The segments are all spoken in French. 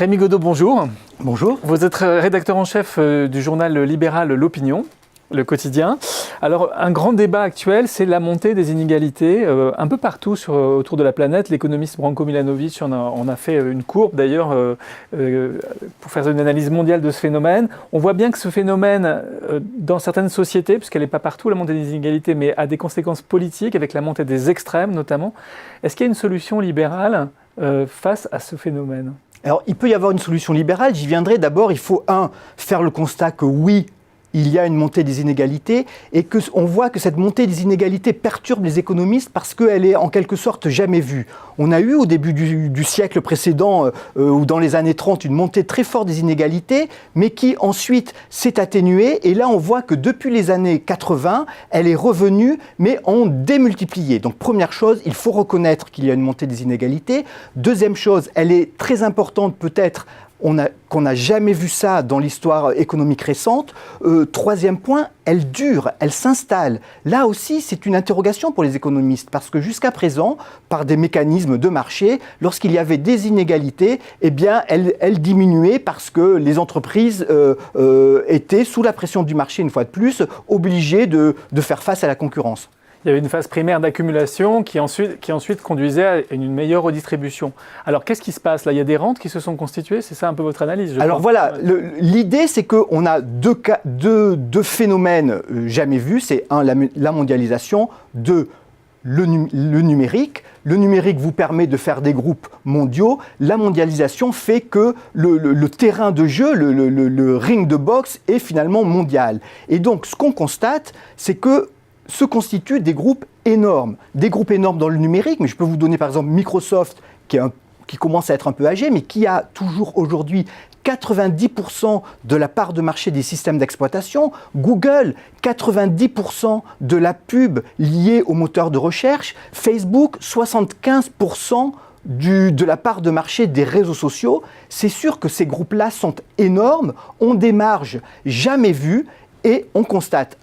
Rémi Godeau, bonjour. Bonjour. Vous êtes rédacteur en chef du journal libéral L'Opinion, le quotidien. Alors, un grand débat actuel, c'est la montée des inégalités un peu partout autour de la planète. L'économiste Branko Milanovic en a fait une courbe, d'ailleurs, pour faire une analyse mondiale de ce phénomène. On voit bien que ce phénomène, dans certaines sociétés, puisqu'elle n'est pas partout, la montée des inégalités, mais a des conséquences politiques, avec la montée des extrêmes notamment. Est-ce qu'il y a une solution libérale face à ce phénomène ? Alors, il peut y avoir une solution libérale. J'y viendrai. D'abord, il faut, faire le constat que oui, il y a une montée des inégalités et qu'on voit que cette montée des inégalités perturbe les économistes parce qu'elle est en quelque sorte jamais vue. On a eu au début du siècle précédent ou dans les années 30 une montée très forte des inégalités mais qui ensuite s'est atténuée et là on voit que depuis les années 80, elle est revenue mais en démultiplié. Donc première chose, il faut reconnaître qu'il y a une montée des inégalités. Deuxième chose, elle est très importante peut-être qu'on n'a jamais vu ça dans l'histoire économique récente. Troisième point, elle dure, elle s'installe. Là aussi, c'est une interrogation pour les économistes, parce que jusqu'à présent, par des mécanismes de marché, lorsqu'il y avait des inégalités, eh bien, elles diminuaient parce que les entreprises étaient, sous la pression du marché, une fois de plus, obligées de faire face à la concurrence. Il y avait une phase primaire d'accumulation qui ensuite conduisait à une meilleure redistribution. Alors, qu'est-ce qui se passe là ? Il y a des rentes qui se sont constituées ? C'est ça un peu votre analyse, je Alors crois. voilà, l'idée c'est qu'on a deux phénomènes jamais vus. C'est la mondialisation, le numérique. Le numérique vous permet de faire des groupes mondiaux. La mondialisation fait que le terrain de jeu, le ring de boxe est finalement mondial. Et donc ce qu'on constate, c'est que se constituent des groupes énormes dans le numérique, mais je peux vous donner par exemple Microsoft, qui commence à être un peu âgé, mais qui a toujours aujourd'hui 90% de la part de marché des systèmes d'exploitation. Google, 90% de la pub liée aux moteurs de recherche. Facebook, 75% de la part de marché des réseaux sociaux. C'est sûr que ces groupes-là sont énormes, ont des marges jamais vues et on constate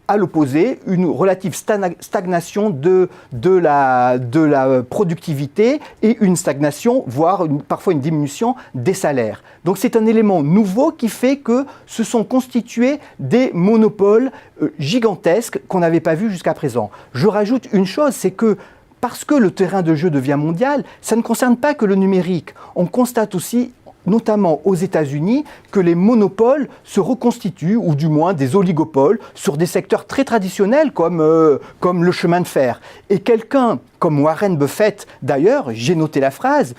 à l'opposé, une relative stagnation de la productivité et une stagnation, voire parfois une diminution des salaires. Donc c'est un élément nouveau qui fait que se sont constitués des monopoles gigantesques qu'on n'avait pas vus jusqu'à présent. Je rajoute une chose, c'est que parce que le terrain de jeu devient mondial, ça ne concerne pas que le numérique. On constate aussi, notamment aux États-Unis, que les monopoles se reconstituent, ou du moins des oligopoles, sur des secteurs très traditionnels comme le chemin de fer. Et quelqu'un comme Warren Buffett, d'ailleurs, j'ai noté la phrase,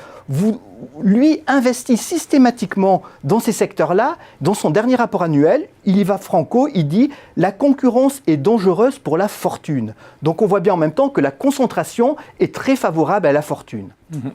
lui investit systématiquement dans ces secteurs-là. Dans son dernier rapport annuel, il y va franco, il dit « La concurrence est dangereuse pour la fortune ». Donc on voit bien en même temps que la concentration est très favorable à la fortune.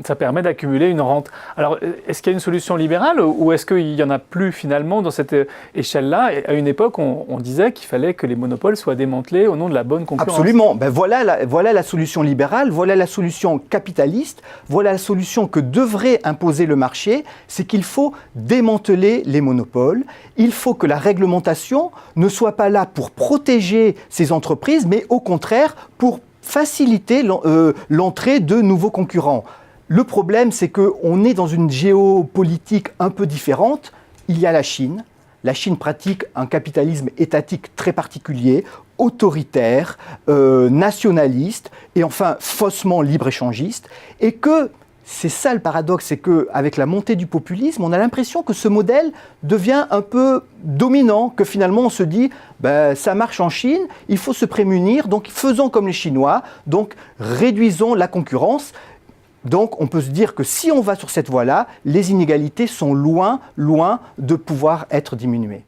Ça permet d'accumuler une rente. Alors, est-ce qu'il y a une solution libérale ou est-ce qu'il n'y en a plus finalement dans cette échelle-là ? À une époque, on disait qu'il fallait que les monopoles soient démantelés au nom de la bonne concurrence. Absolument. Voilà la solution libérale, voilà la solution capitaliste, voilà la solution que devrait imposer le marché, c'est qu'il faut démanteler les monopoles. Il faut que la réglementation ne soit pas là pour protéger ces entreprises, mais au contraire pour faciliter l'entrée de nouveaux concurrents. Le problème, c'est qu'on est dans une géopolitique un peu différente. Il y a la Chine. La Chine pratique un capitalisme étatique très particulier, autoritaire, nationaliste et enfin faussement libre-échangiste. Et que, c'est ça le paradoxe, c'est qu'avec la montée du populisme, on a l'impression que ce modèle devient un peu dominant, que finalement on se dit ça marche en Chine, il faut se prémunir, donc faisons comme les Chinois, donc réduisons la concurrence. Donc on peut se dire que si on va sur cette voie-là, les inégalités sont loin de pouvoir être diminuées.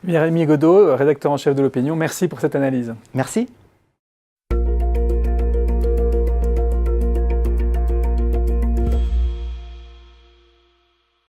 Rémi Godeau, rédacteur en chef de L'Opinion, merci pour cette analyse. Merci.